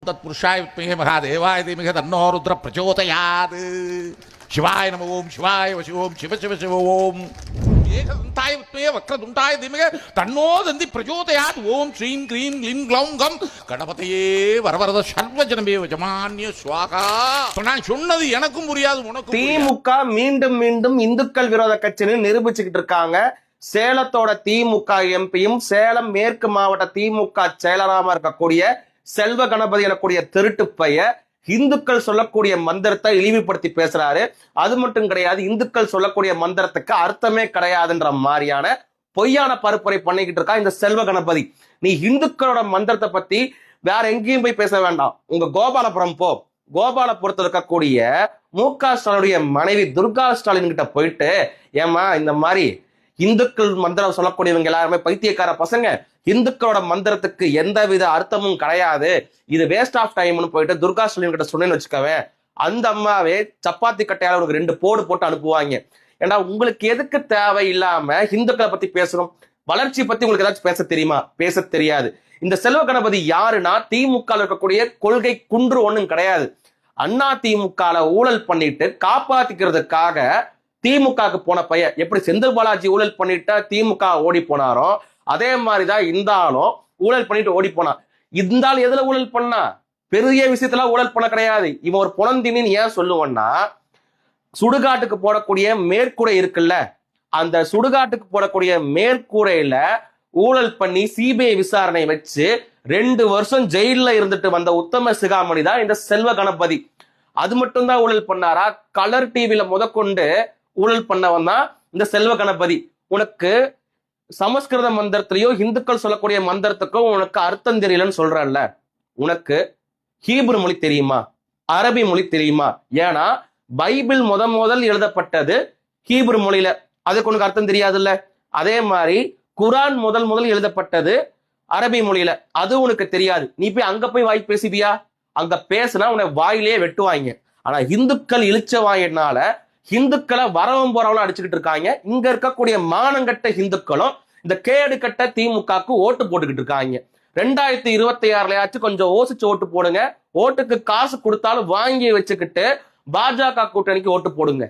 தத்புருஷாய வித்மஹே மகாதேவாய தீமஹி தன்னோ ருத்ர பிரச்சோதயாத். சிவாய நம ஓம், சிவாய வசி ஓம், சிவ சிவ சிவ ஓம். ஏகதந்தாய வித்மஹே வக்ரதுண்டாய தீமஹி தன்னோ தந்தி பிரச்சோதயாத். ஓம் ஸ்ரீம் க்ரீம் க்ளீம் க்ளௌம் கம் கணபதியே வரவரத சர்வஜனமே வஜமான்ய ஸ்வாகா. நான் சொன்னது எனக்கும் புரியாது உனக்கும். திமுக மீண்டும் மீண்டும் இந்துக்கள் விரோத கட்சின்னு நிரூபிச்சுக்கிட்டு இருக்காங்க. சேலத்தோட திமுக எம்பியும் சேலம் மேற்கு மாவட்ட திமுக செயலராக இருக்கக்கூடிய செல்வ கணபதி எனக்கூடிய திருட்டு பைய இந்துக்கள் சொல்லக்கூடிய மந்திரத்தை இழிவுபடுத்தி பேசுறாரு. அது மட்டும் கிடையாது, இந்துக்கள் சொல்லக்கூடிய மந்திரத்துக்கு அர்த்தமே கிடையாதுன்ற மாதிரியான பொய்யான பரப்புரை பண்ணிக்கிட்டு இருக்கா இந்த செல்வ கணபதி. நீ இந்துக்களோட மந்திரத்தை பத்தி வேற எங்கேயும் போய் பேச வேண்டாம், உங்க கோபாலபுரம் போ. கோபாலபுரத்தில் இருக்கக்கூடிய மு.க. ஸ்டாலினுடைய மனைவி துர்கா ஸ்டாலின் கிட்ட போயிட்டு, ஏமா இந்த மாதிரி இந்துக்கள் மந்திரம் சொல்லக்கூடியவங்க எல்லாருமே பைத்தியக்கார பசங்க, இந்துக்களோட மந்திரத்துக்கு எந்தவித அர்த்தமும் கிடையாது, இது வேஸ்ட் ஆஃப் டைம்னு போயிட்டு துர்கா ஸ்டாலின் கிட்ட சொன்னேன்னு வச்சுக்கவே, அந்த அம்மாவே சப்பாத்தி கட்டையால உனக்கு 2 போடு போட்டு அனுப்புவாங்க. ஏன்னா உங்களுக்கு எதுக்கு தேவை இல்லாம இந்துக்களை பத்தி பேசணும்? வளர்ச்சி பத்தி உங்களுக்கு ஏதாச்சும் பேச தெரியுமா? பேச தெரியாது. இந்த செல்வ கணபதி யாருன்னா திமுக இருக்கக்கூடிய கொள்கை குன்று ஒண்ணும் கிடையாது. அண்ணா திமுக ஊழல் பண்ணிட்டு காப்பாத்திக்கிறதுக்காக திமுகவுக்கு போன பையன் எப்படி செந்தில் பாலாஜி ஊழல் பண்ணிட்டா திமுக ஓடி போனாரோ அதே மாதிரிதான் இந்த ஆளும் ஊழல் பண்ணிட்டு ஓடி போனான். இந்த ஆள் எதுல ஊழல் பண்ணா? பெரிய விஷயத்துல ஊழல் பண்ண கிடையாது. இவன் ஒரு புலந்தினின்னு ஏன் சொல்லுவன்னா, சுடுகாட்டுக்கு போடக்கூடிய மேற்கூரை இருக்குல்ல, அந்த சுடுகாட்டுக்கு போடக்கூடிய மேற்கூரையில ஊழல் பண்ணி சிபிஐ விசாரணை வச்சு 2 வருஷம் ஜெயில இருந்துட்டு வந்த உத்தம சிகாமணி தான் இந்த செல்வ கணபதி. அது மட்டும் தான் ஊழல் பண்ணாரா? கலர் டிவில முதற்கொண்டு ஊழல் பண்ணவன் தான் இந்த செல்வ கணபதி. உனக்கு சமஸ்கிருத மந்திரத்திலேயோ இந்துக்கள் சொல்லக்கூடிய மந்திரத்துக்கும் உனக்கு அர்த்தம் தெரியலன்னு சொல்றல்ல, உனக்கு ஹீப்ரு மொழி தெரியுமா? அரபி மொழி தெரியுமா? ஏன்னா பைபிள் முதல் எழுதப்பட்டது ஹீப்ரு மொழியில, அதுக்கு உனக்கு அர்த்தம் தெரியாதுல்ல. அதே மாதிரி குரான் முதல் எழுதப்பட்டது அரபி மொழியில, அது உனக்கு தெரியாது. நீ போய் அங்க போய் வாய் பேசுவியா? அங்க பேசுனா உன்னை வாயிலேயே வெட்டுவாங்க. ஆனா இந்துக்கள் இழிச்ச வாயினால இந்துக்களை வரவும் போறவங்களும் அடிச்சுக்கிட்டு இருக்காங்க. இங்க இருக்கக்கூடிய மானங்கட்ட இந்துக்களும் இந்த கேடு கட்ட திமுகவுக்கு ஓட்டு போட்டுக்கிட்டு இருக்காங்க. 2026லயாச்சும் கொஞ்சம் யோசிச்சு ஓட்டு போடுங்க. ஓட்டுக்கு காசு கொடுத்தாலும் வாங்கி வச்சுக்கிட்டு பாஜக கூட்டணிக்கு ஓட்டு போடுங்க.